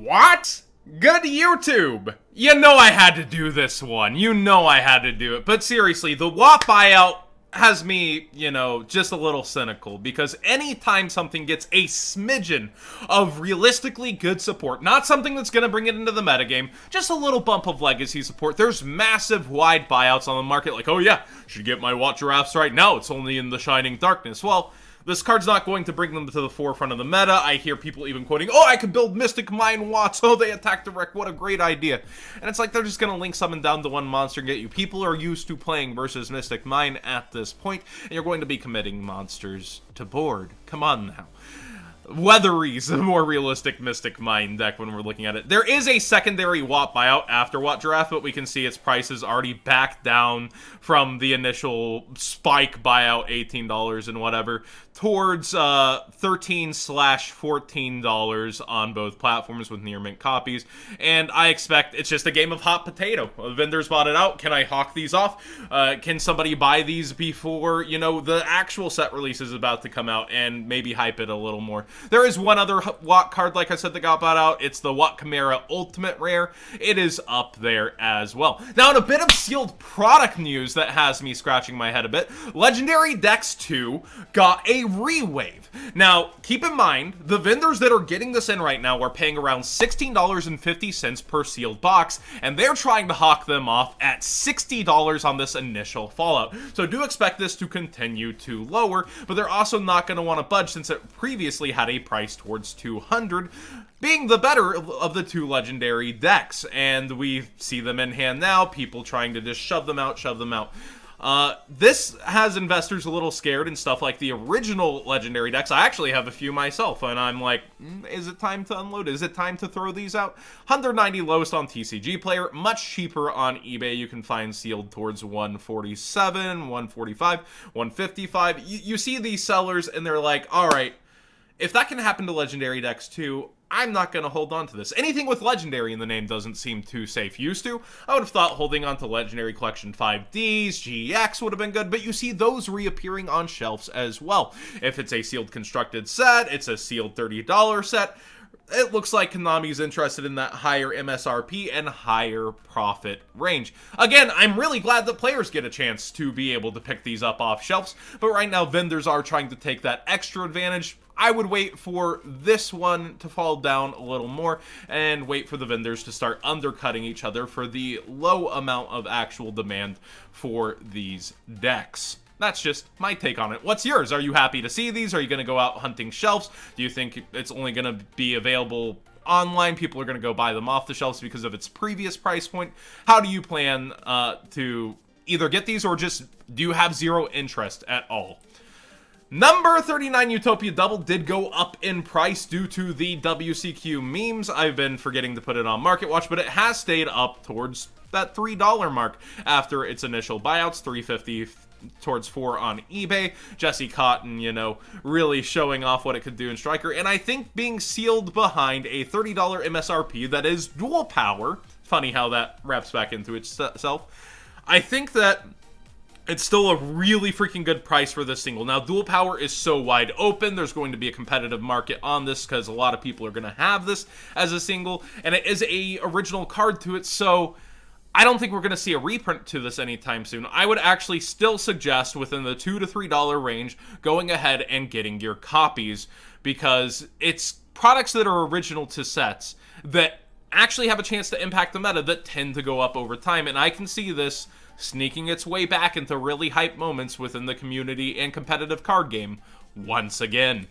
What? Good YouTube! You know I had to do this one. You know I had to do it. But seriously, the WAP buyout has me, just a little cynical, because anytime something gets a smidgen of realistically good support, not something that's going to bring it into the metagame, just a little bump of legacy support, there's massive wide buyouts on the market, like, oh yeah, should get my Watt Giraffes right now, it's only in the Shining Darkness. Well, this card's not going to bring them to the forefront of the meta. I hear people even quoting, oh, I could build Mystic Mine Watts. Oh, they attack direct. What a great idea. And it's like they're just going to link summon down to one monster and get you. People are used to playing versus Mystic Mine at this point, and you're going to be committing monsters to board. Come on now. Weathery's a more realistic Mystic Mine deck when we're looking at it. There is a secondary Watt buyout after Watt Giraffe, but we can see its price is already back down from the initial spike buyout, $18 and whatever, towards $13/$14 on both platforms with near mint copies. And I expect it's just a game of hot potato. Vendors bought it out. Can I hawk these off? Can somebody buy these before, the actual set release is about to come out and maybe hype it a little more? There is one other Watt card, like I said, that got bought out. It's the Watt Chimera Ultimate Rare. It is up there as well. Now, in a bit of sealed product news that has me scratching my head a bit, Legendary Dex 2 got a rewave. Now, keep in mind, the vendors that are getting this in right now are paying around $16.50 per sealed box, and they're trying to hawk them off at $60 on this initial fallout. So do expect this to continue to lower, but they're also not going to want to budge since it previously had a price towards $200, being the better of the two legendary decks. And we see them in hand now, people trying to just shove them out. This has investors a little scared and stuff like the original legendary decks. I actually have a few myself, and I'm like, is it time to unload? Is it time to throw these out? 190 lowest on TCG Player, much cheaper on eBay. You can find sealed towards 147, 145, 155. You see these sellers, and they're like, all right, if that can happen to legendary decks too, I'm not going to hold on to this. Anything with legendary in the name doesn't seem too safe. Used to, I would have thought holding on to Legendary Collection 5Ds, GX would have been good, but you see those reappearing on shelves as well. If it's a sealed constructed set, it's a sealed $30 set, it looks like Konami's interested in that higher MSRP and higher profit range. Again, I'm really glad that players get a chance to be able to pick these up off shelves, but right now vendors are trying to take that extra advantage. I would wait for this one to fall down a little more and wait for the vendors to start undercutting each other for the low amount of actual demand for these decks. That's just my take on it. What's yours? Are you happy to see these? Are you going to go out hunting shelves? Do you think it's only going to be available online? People are going to go buy them off the shelves because of its previous price point. How do you plan to either get these, or just do you have zero interest at all? Number 39 Utopia Double did go up in price due to the WCQ memes. I've been forgetting to put it on Market Watch, but it has stayed up towards that $3 mark after its initial buyouts, $3.50 towards $4 on eBay. Jesse Cotton, really showing off what it could do in Striker, and I think being sealed behind a $30 MSRP that is dual power. Funny how that wraps back into itself. I think that it's still a really freaking good price for this single. Now, dual power is so wide open. There's going to be a competitive market on this because a lot of people are going to have this as a single, and it is a original card to it, so I don't think we're going to see a reprint to this anytime soon. I would actually still suggest within the $2 to $3 range going ahead and getting your copies, because it's products that are original to sets that actually have a chance to impact the meta that tend to go up over time, and I can see this sneaking its way back into really hype moments within the community and competitive card game once again.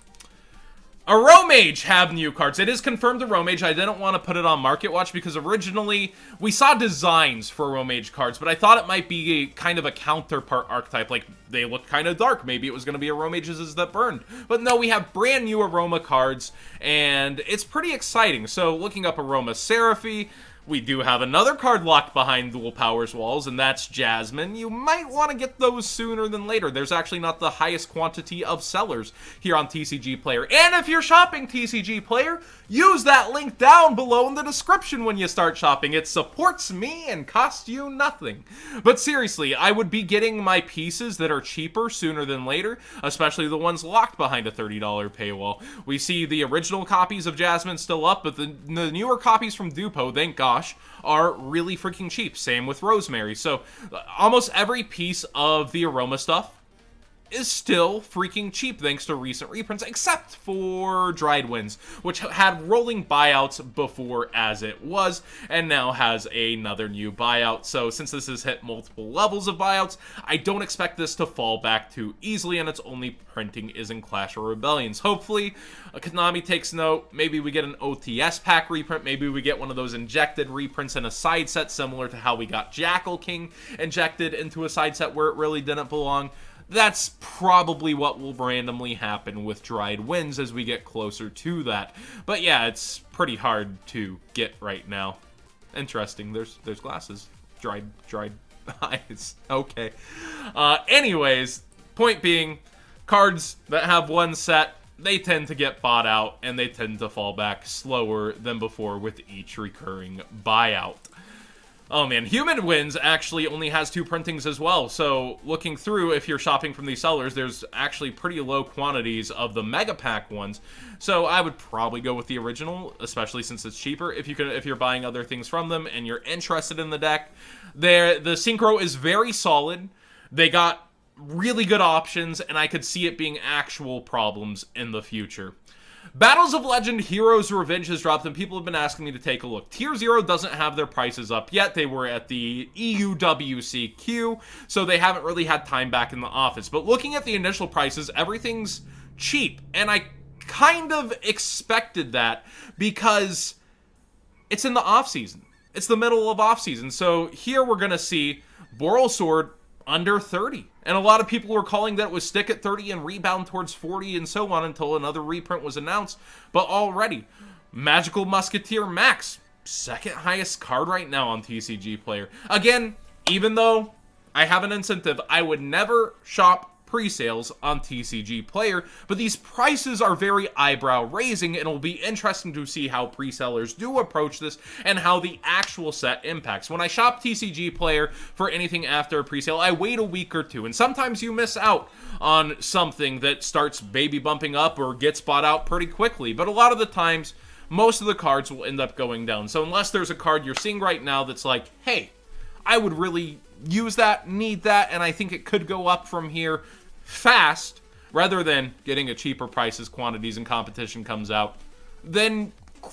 Aromage have new cards. It is confirmed Aromage. I didn't want to put it on Market Watch because originally we saw designs for Aromage cards, but I thought it might be kind of a counterpart archetype. Like, they look kind of dark. Maybe it was going to be Aromages that burned. But no, we have brand new Aroma cards, and it's pretty exciting. So looking up Aroma Seraphy, We do have another card locked behind Dual Powers walls, and that's Jasmine. You might want to get those sooner than later. There's actually not the highest quantity of sellers here on TCG Player. And if you're shopping TCG Player, use that link down below in the description when you start shopping. It supports me and costs you nothing. But seriously, I would be getting my pieces that are cheaper sooner than later, especially the ones locked behind a $30 paywall. We see the original copies of Jasmine still up, but the newer copies from Dupo, thank gosh, are really freaking cheap. Same with Rosemary. So almost every piece of the Aroma stuff is still freaking cheap thanks to recent reprints, except for Dried Winds, which had rolling buyouts before as it was, and now has another new buyout. So since this has hit multiple levels of buyouts, I don't expect this to fall back too easily, and its only printing is in Clash of Rebellions. Hopefully, Konami takes note. Maybe we get an OTS pack reprint. Maybe we get one of those injected reprints in a side set, similar to how we got Jackal King injected into a side set where it really didn't belong. That's probably what will randomly happen with Dried Winds as we get closer to that. But yeah, it's pretty hard to get right now. Interesting. There's glasses. Dried eyes. Okay. Anyways, point being, cards that have one set, they tend to get bought out, and they tend to fall back slower than before with each recurring buyout. Oh man, Human Winds actually only has 2 printings as well, so looking through, if you're shopping from these sellers, there's actually pretty low quantities of the Mega Pack ones, so I would probably go with the original, especially since it's cheaper. If you're buying other things from them and you're interested in the deck, the Synchro is very solid. They got really good options, and I could see it being actual problems in the future. Battles of Legend Heroes Revenge has dropped, and people have been asking me to take a look. Tier 0 doesn't have their prices up yet. They were at the EUWCQ, so they haven't really had time back in the office. But looking at the initial prices, everything's cheap, and I kind of expected that because it's in the off-season. It's the middle of off-season, so here we're going to see Boral Sword under 30. And a lot of people were calling that it would stick at 30 and rebound towards 40 and so on until another reprint was announced. But already, Magical Musketeer Max, second highest card right now on TCG Player. Again, even though I have an incentive, I would never shop pre-sales on TCG Player, but these prices are very eyebrow-raising, and it'll be interesting to see how pre-sellers do approach this and how the actual set impacts. When I shop TCG Player for anything after a pre-sale, I wait a week or two, and sometimes you miss out on something that starts baby bumping up or gets bought out pretty quickly, but a lot of the times, most of the cards will end up going down. So unless there's a card you're seeing right now that's like, hey, I would really use that, need that, and I think it could go up from here fast, rather than getting a cheaper price as quantities and competition comes out, then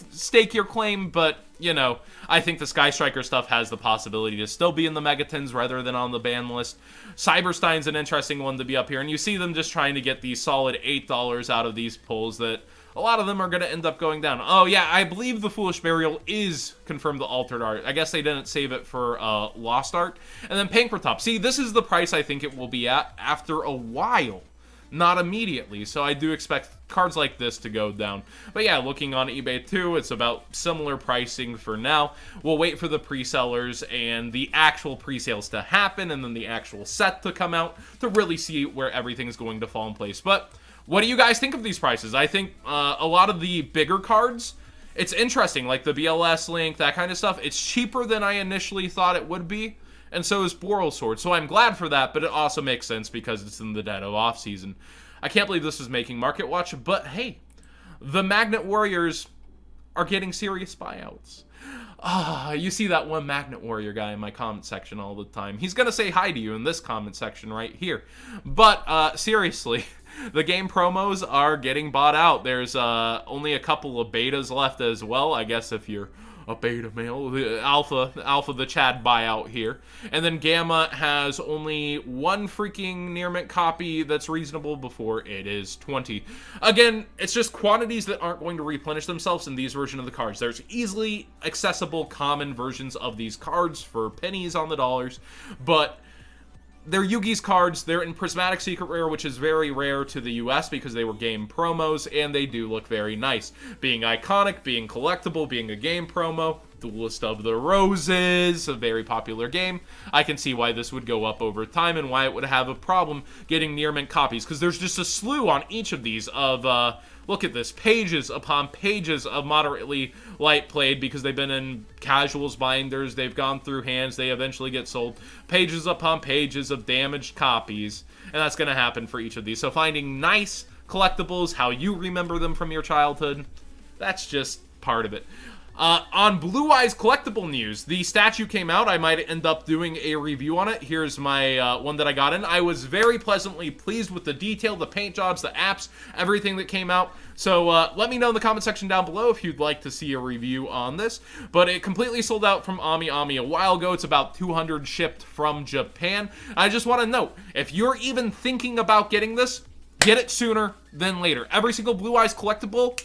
stake your claim. But, you know, I think the Sky Striker stuff has the possibility to still be in the Megatons rather than on the ban list. Cyberstein's an interesting one to be up here, and you see them just trying to get these solid $8 out of these pulls that a lot of them are going to end up going down. Oh yeah, I believe the Foolish Burial is confirmed the altered art. I guess they didn't save it for lost art. And then Pankrotop. See, this is the price I think it will be at after a while, not immediately. So I do expect cards like this to go down. But yeah, looking on eBay too, it's about similar pricing for now. We'll wait for the pre-sellers and the actual pre-sales to happen, and then the actual set to come out to really see where everything's going to fall in place. But what do you guys think of these prices? I think a lot of the bigger cards, it's interesting, like the BLS Link, that kind of stuff. It's cheaper than I initially thought it would be, and so is Boral Sword. So I'm glad for that, but it also makes sense because it's in the dead of off-season. I can't believe this is making Market Watch, but hey, the Magnet Warriors are getting serious buyouts. You see that one Magnet Warrior guy in my comment section all the time. He's gonna say hi to you in this comment section right here. But seriously, the game promos are getting bought out. There's only a couple of betas left as well, I guess, if you're a beta male. The alpha the Chad buyout here. And then Gamma has only one freaking near mint copy that's reasonable before it is 20. Again, it's just quantities that aren't going to replenish themselves in these versions of the cards. There's easily accessible common versions of these cards for pennies on the dollars, but they're Yugi's cards. They're in Prismatic Secret Rare, which is very rare to the US because they were game promos, and they do look very nice. Being iconic, being collectible, being a game promo, Duelist of the Roses, a very popular game. I can see why this would go up over time and why it would have a problem getting near mint copies, because there's just a slew on each of these of, look at this, pages upon pages of moderately light played, because they've been in casuals binders, they've gone through hands, they eventually get sold. Pages upon pages of damaged copies, and that's going to happen for each of these. So finding nice collectibles, how you remember them from your childhood, that's just part of it. On Blue Eyes collectible news, the statue came out. I might end up doing a review on it. Here's my one that I got in. I was very pleasantly pleased with the detail, the paint jobs, the apps, everything that came out. So let me know in the comment section down below if you'd like to see a review on this. But it completely sold out from Ami a while ago. It's about 200 shipped from Japan. I just want to note, if you're even thinking about getting this, get it sooner than later. Every single Blue Eyes collectible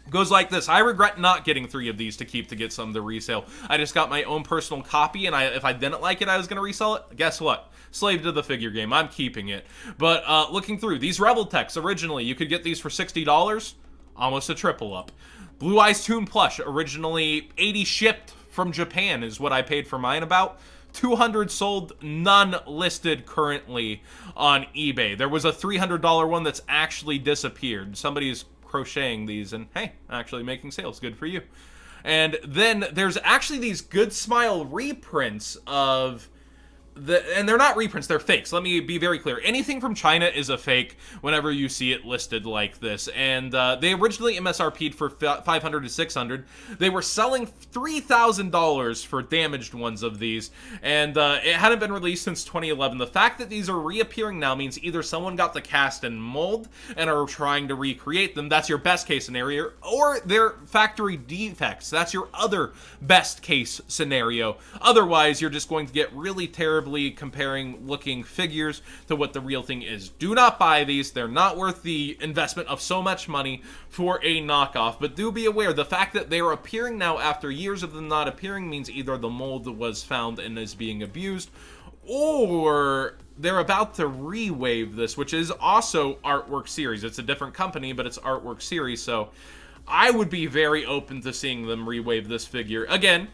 goes like this. I regret not getting 3 of these to keep to get some to resale. I just got my own personal copy, and if I didn't like it, I was going to resell it. Guess what? Slave to the figure game. I'm keeping it. But looking through, these Rebel Techs, originally, you could get these for $60. Almost a triple up. Blue Eyes Toon Plush, originally 80 shipped from Japan is what I paid for mine about. 200 sold, none listed currently on eBay. There was a $300 one that's actually disappeared. Somebody's crocheting these and hey, actually making sales. Good for you. And then there's actually these Good Smile reprints of and they're not reprints, they're fakes. Let me be very clear. Anything from China is a fake whenever you see it listed like this. And they originally MSRP'd for $500 to $600. They were selling $3,000 for damaged ones of these. And it hadn't been released since 2011. The fact that these are reappearing now means either someone got the cast and mold and are trying to recreate them. That's your best case scenario. Or they're factory defects. That's your other best case scenario. Otherwise, you're just going to get really terrible comparing looking figures to what the real thing is. Do not buy these. They're not worth the investment of so much money for a knockoff. But do be aware, the fact that they are appearing now after years of them not appearing means either the mold was found and is being abused, or they're about to re-wave this, which is also Artwork Series. It's a different company, but it's Artwork Series, so I would be very open to seeing them re-wave this figure. Again,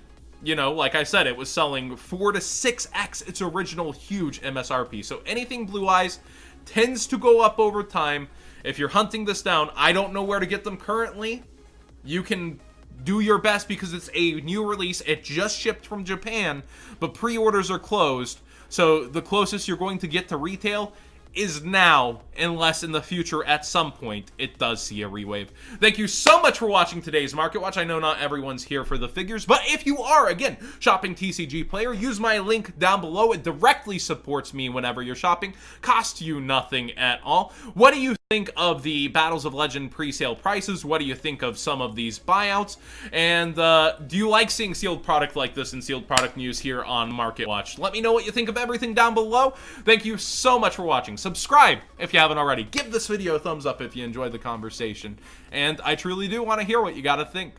you know, like I said, it was selling 4 to 6x its original huge MSRP. So anything Blue Eyes tends to go up over time. If you're hunting this down, I don't know where to get them currently. You can do your best because it's a new release. It just shipped from Japan, but pre-orders are closed. So the closest you're going to get to retail is now, unless in the future at some point it does see a rewave. Thank you so much for watching today's Market Watch. I know not everyone's here for the figures, but if you are, again, shopping TCG Player, use my link down below. It directly supports me whenever you're shopping. Costs you nothing at all. What do you think of the Battles of Legend pre-sale prices? What do you think of some of these buyouts? And do you like seeing sealed product like this and sealed product news here on Market Watch? Let me know what you think of everything down below. Thank you so much for watching. Subscribe if you haven't already. Give this video a thumbs up if you enjoyed the conversation. And I truly do want to hear what you got to think.